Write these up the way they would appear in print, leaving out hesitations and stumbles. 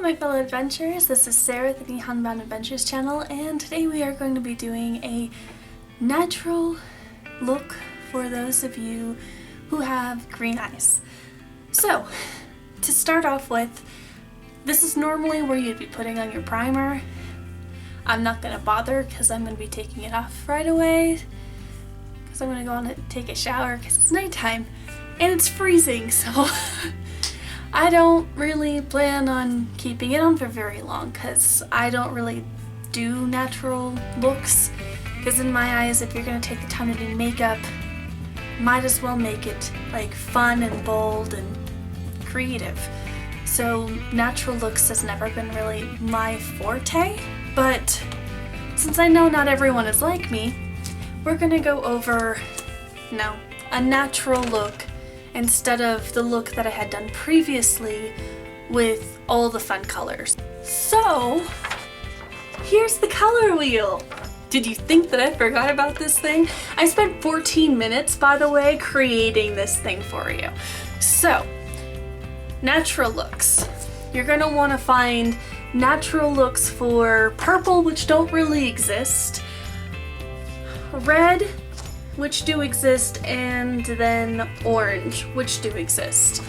my fellow adventurers, this is Sara, the Nihonbound Adventures channel, and today we are going to be doing a natural look for those of you who have green eyes. So, to start off with, this is normally where you'd be putting on your primer. I'm not going to bother because I'm going to be taking it off right away because I'm going to go on and take a shower because it's nighttime and it's freezing, so I don't really plan on keeping it on for very long because I don't really do natural looks, because in my eyes, if you're going to take the time to do makeup, might as well make it like fun and bold and creative. So natural looks has never been really my forte, but since I know not everyone is like me, we're going to go over a natural look instead of the look that I had done previously with all the fun colors. So, here's the color wheel! Did you think that I forgot about this thing? I spent 14 minutes, by the way, creating this thing for you. So, natural looks. You're gonna wanna find natural looks for purple, which don't really exist, red, which do exist, and then orange, which do exist.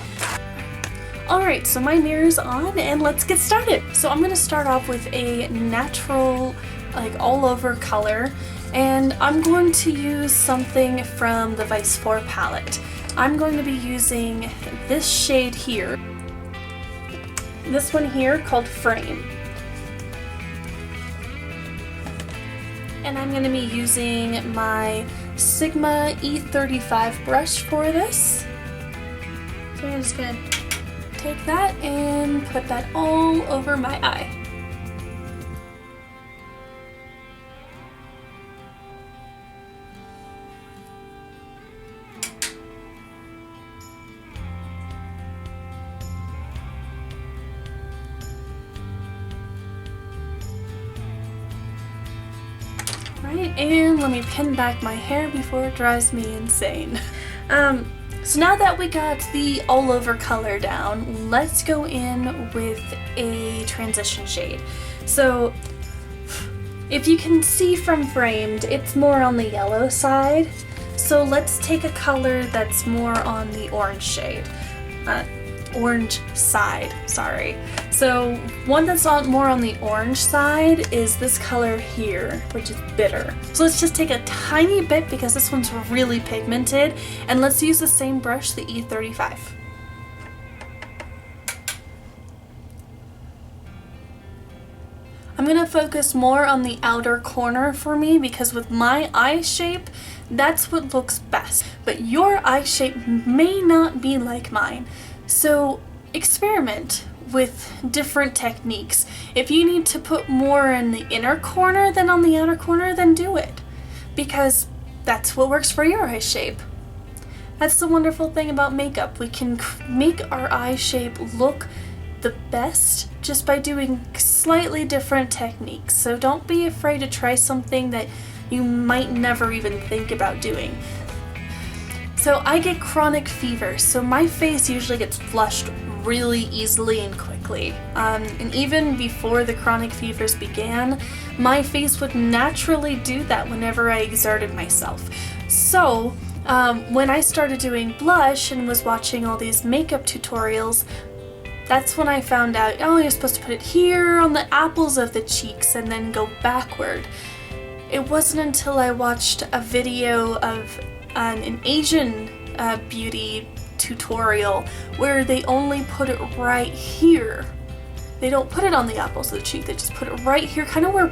Alright, so my mirror's on and let's get started. So I'm going to start off with a natural, like all over color, and I'm going to use something from the Vice 4 palette. I'm going to be using this shade here. This one here called Frame. And I'm going to be using my Sigma E35 brush for this. So I'm just going to take that and put that all over my eye. Right, and let me pin back my hair before it drives me insane. So now that we got the all over color down, let's go in with a transition shade. So if you can see from Framed, it's more on the yellow side. So let's take a color that's more on the orange shade. Orange side, sorry. So one that's more on the orange side is this color here, which is Bitter. So let's just take a tiny bit because this one's really pigmented, and let's use the same brush, the E35. I'm gonna focus more on the outer corner for me because with my eye shape, that's what looks best. But your eye shape may not be like mine. So experiment with different techniques. If you need to put more in the inner corner than on the outer corner, then do it. Because that's what works for your eye shape. That's the wonderful thing about makeup. We can make our eye shape look the best just by doing slightly different techniques. So don't be afraid to try something that you might never even think about doing. So I get chronic fever, so my face usually gets flushed really easily and quickly. And even before the chronic fevers began, my face would naturally do that whenever I exerted myself. So when I started doing blush and was watching all these makeup tutorials, that's when I found out, oh, you're supposed to put it here on the apples of the cheeks and then go backward. It wasn't until I watched a video of an Asian beauty tutorial where they only put it right here. They don't put it on the apples of the cheek, they just put it right here, kind of where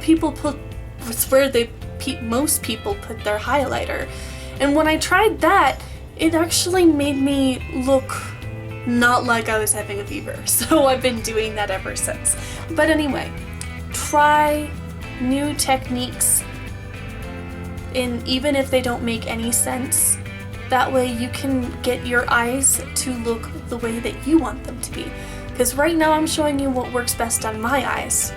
most people put their highlighter. And when I tried that, it actually made me look not like I was having a fever. So I've been doing that ever since. But anyway, try new techniques, and even if they don't make any sense, that way you can get your eyes to look the way that you want them to be. Because right now I'm showing you what works best on my eyes.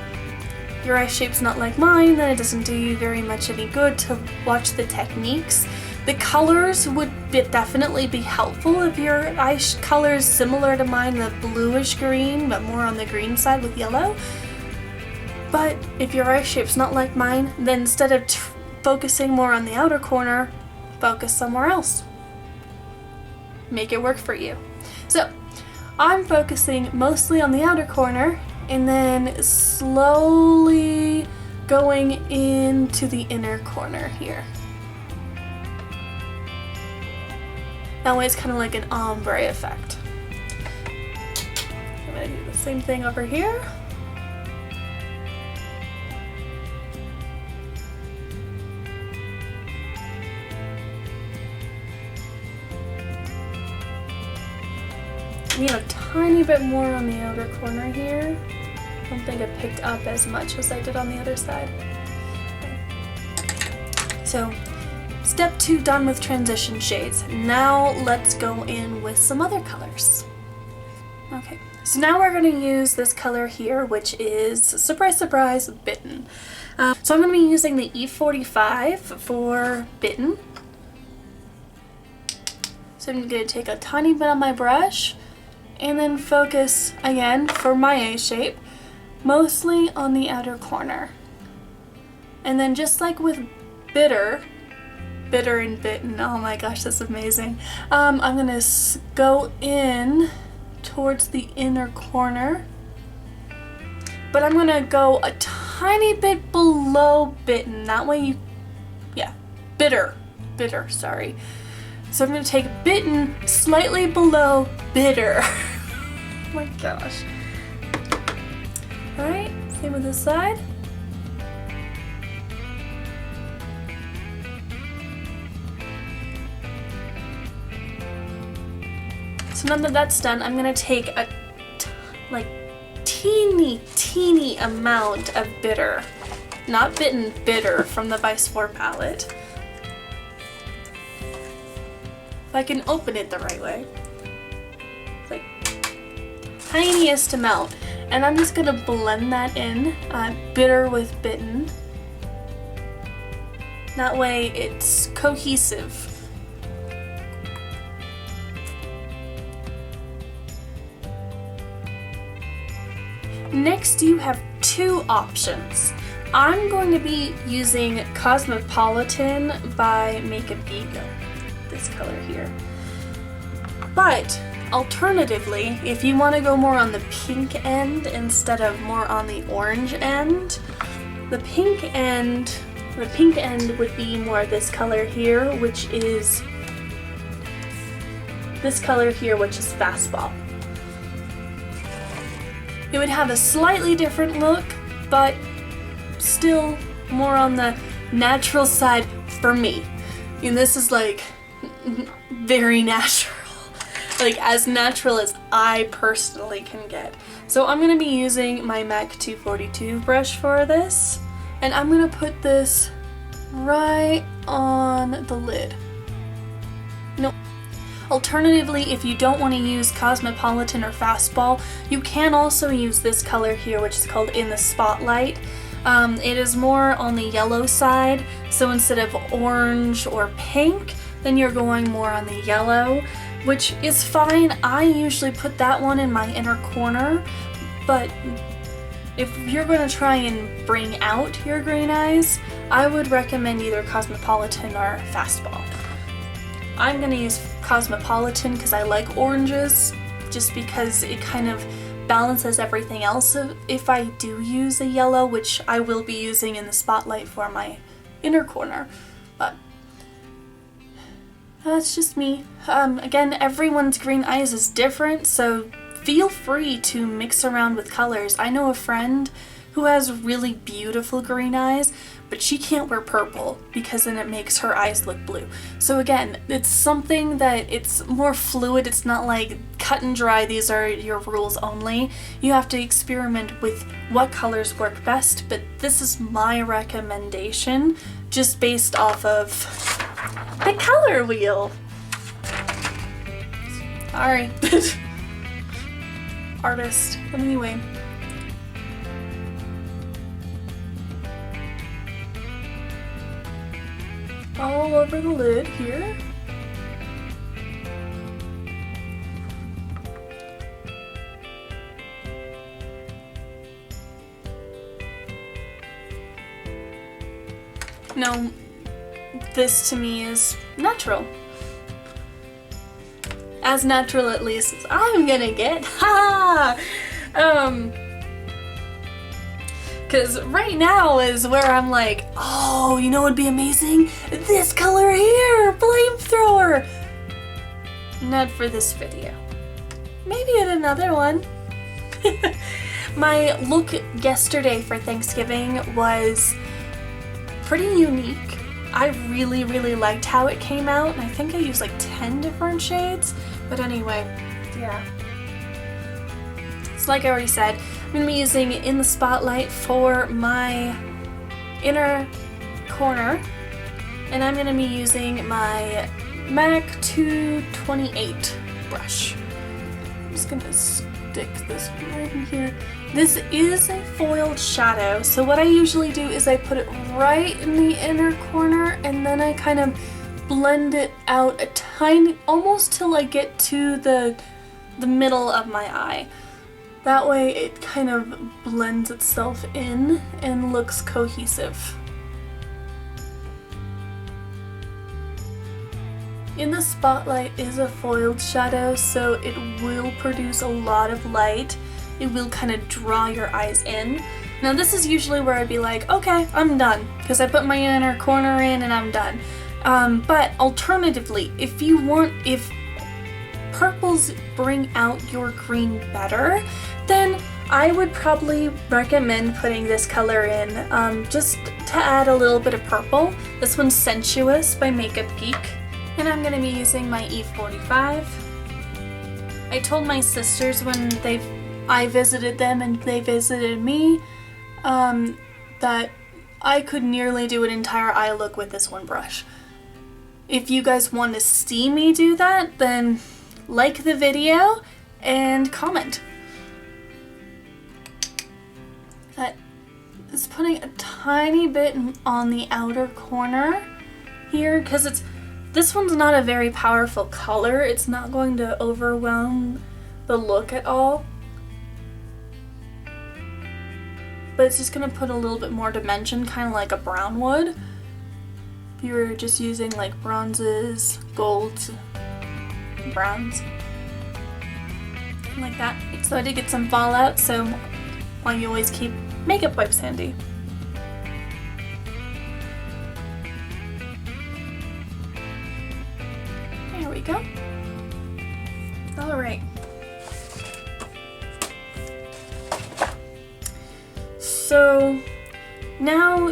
Your eye shape's not like mine, then it doesn't do you very much any good to watch the techniques. The colors would definitely be helpful if your eye color is similar to mine, the bluish green, but more on the green side with yellow. But if your eye shape's not like mine, then instead of focusing more on the outer corner, focus somewhere else. Make it work for you. So I'm focusing mostly on the outer corner and then slowly going into the inner corner here. That way it's kind of like an ombre effect. I'm going to do the same thing over here. I need a tiny bit more on the outer corner here. I don't think I picked up as much as I did on the other side. Okay. So, step 2 done with transition shades. Now let's go in with some other colors. Okay, so now we're going to use this color here, which is, surprise surprise, Bitten. So I'm going to be using the E45 for Bitten. So I'm going to take a tiny bit on my brush and then focus again for my eye shape mostly on the outer corner. And then just like with Bitter and Bitten, oh my gosh, that's amazing. I'm gonna go in towards the inner corner, but I'm gonna go a tiny bit below Bitten. That way you, yeah, bitter, sorry. So I'm gonna take Bitten slightly below Bitter. Oh my gosh. Alright, same with this side. So now that that's done, I'm gonna take a teeny amount of Bitter. Not Bitten, Bitter from the Vice 4 palette. If I can open it the right way. It's like tiniest amount. And I'm just gonna blend that in, Bitter with Bitten. That way it's cohesive. Next you have 2 options. I'm going to be using Cosmopolitan by Makeup Geek, this color here. But alternatively, if you want to go more on the pink end instead of more on the orange end, the pink end would be more this color here, which is Fastball. It would have a slightly different look, but still more on the natural side for me. And this is like very natural. Like as natural as I personally can get. So I'm going to be using my MAC 242 brush for this. And I'm going to put this right on the lid. No. Alternatively, if you don't want to use Cosmopolitan or Fastball, you can also use this color here, which is called In the Spotlight. It is more on the yellow side, so instead of orange or pink, then you're going more on the yellow, which is fine. I usually put that one in my inner corner, but if you're going to try and bring out your green eyes, I would recommend either Cosmopolitan or Fastball. I'm going to use Cosmopolitan because I like oranges, just because it kind of balances everything else if I do use a yellow, which I will be using in the spotlight for my inner corner. But that's just me. Again, everyone's green eyes is different, so feel free to mix around with colors. I know a friend who has really beautiful green eyes, but she can't wear purple because then it makes her eyes look blue. So again, it's something that it's more fluid. It's not like cut and dry, these are your rules only. You have to experiment with what colors work best, but this is my recommendation just based off of the color wheel. Sorry. Artist. Anyway. all over the lid here. Now, this to me is natural. As natural at least as I'm gonna get. Ha! Cause right now is where I'm like, oh, you know what'd be amazing? This color here! Flamethrower! Not for this video. Maybe in another one. My look yesterday for Thanksgiving was pretty unique. I really, really liked how it came out, and I think I used like 10 different shades. But anyway, yeah. So like I already said, I'm going to be using In the Spotlight for my inner corner, and I'm going to be using my MAC 228 brush. I'm just going to stick this right in here. This is a foiled shadow, so what I usually do is I put it right in the inner corner and then I kind of blend it out a tiny, almost till I get to the middle of my eye. That way it kind of blends itself in and looks cohesive. In the Spotlight is a foiled shadow, so it will produce a lot of light. It will kind of draw your eyes in. Now this is usually where I'd be like, okay, I'm done, because I put my inner corner in and I'm done. But alternatively, if purples bring out your green better, then I would probably recommend putting this color in just to add a little bit of purple. This one's Sensuous by Makeup Geek, and I'm going to be using my E45. I told my sisters when I visited them and they visited me that I could nearly do an entire eye look with this one brush. If you guys want to see me do that, then like the video and comment. That is putting a tiny bit on the outer corner here, because this one's not a very powerful color. It's not going to overwhelm the look at all. But it's just going to put a little bit more dimension, kind of like a brown would. If you were just using like bronzes, golds, browns, like that. So I did get some fallout, so why you always keep makeup wipes handy. There we go. Alright. So now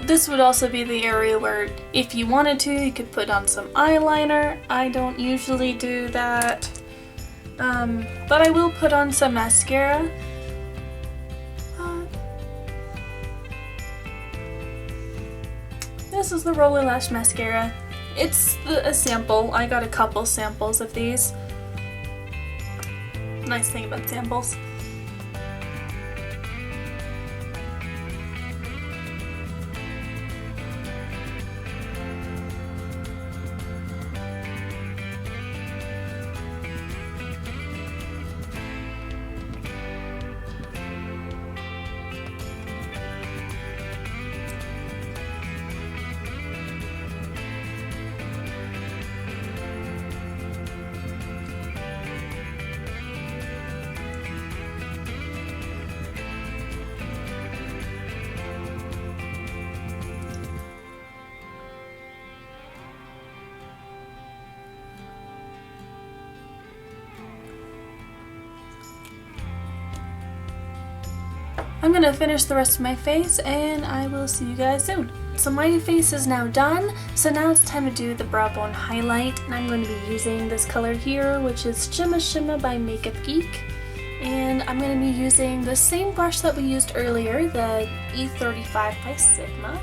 this would also be the area where if you wanted to, you could put on some eyeliner. I don't usually do that, but I will put on some mascara. This is the Roller Lash mascara. It's a sample. I got a couple samples of these. Nice thing about samples. I'm gonna finish the rest of my face and I will see you guys soon. So my face is now done, so now it's time to do the brow bone highlight, and I'm going to be using this color here, which is Shimma by Makeup Geek. And I'm going to be using the same brush that we used earlier, the E35 by Sigma.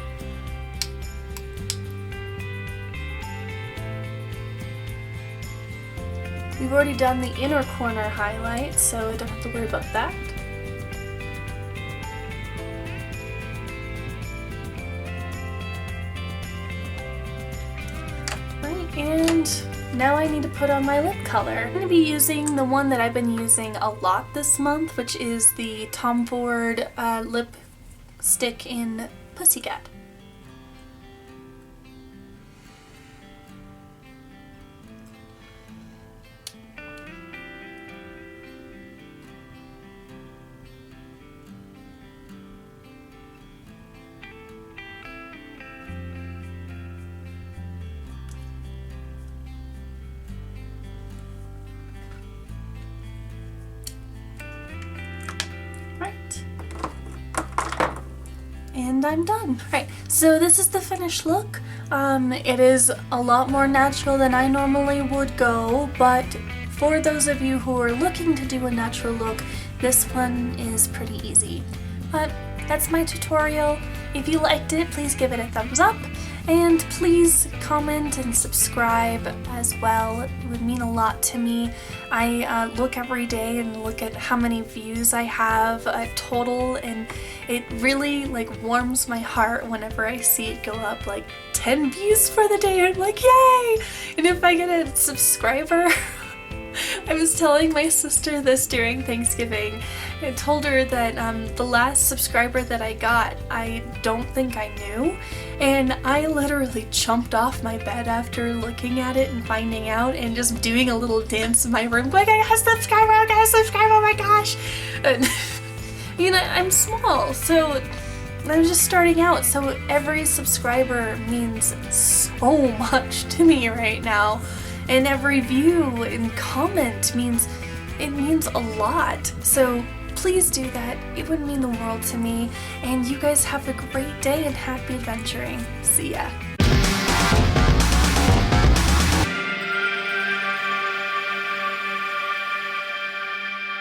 We've already done the inner corner highlight, so I don't have to worry about that. And now I need to put on my lip color. I'm going to be using the one that I've been using a lot this month, which is the Tom Ford lipstick in Pussycat. And I'm done. Right, so this is the finished look. It is a lot more natural than I normally would go, but for those of you who are looking to do a natural look, this one is pretty easy. But that's my tutorial. If you liked it, please give it a thumbs up, and please comment and subscribe as well. It would mean a lot to me. I look every day and look at how many views I have total, and it really like warms my heart whenever I see it go up like 10 views for the day. I'm like, yay! And if I get a subscriber, I was telling my sister this during Thanksgiving. I told her that the last subscriber that I got, I don't think I knew, and I literally jumped off my bed after looking at it and finding out and just doing a little dance in my room going, I got a subscriber, I got a subscriber, oh my gosh! And, you know, I'm small, so I'm just starting out, so every subscriber means so much to me right now. And every view and comment means a lot. So please do that. It would mean the world to me. And you guys have a great day and happy adventuring. See ya.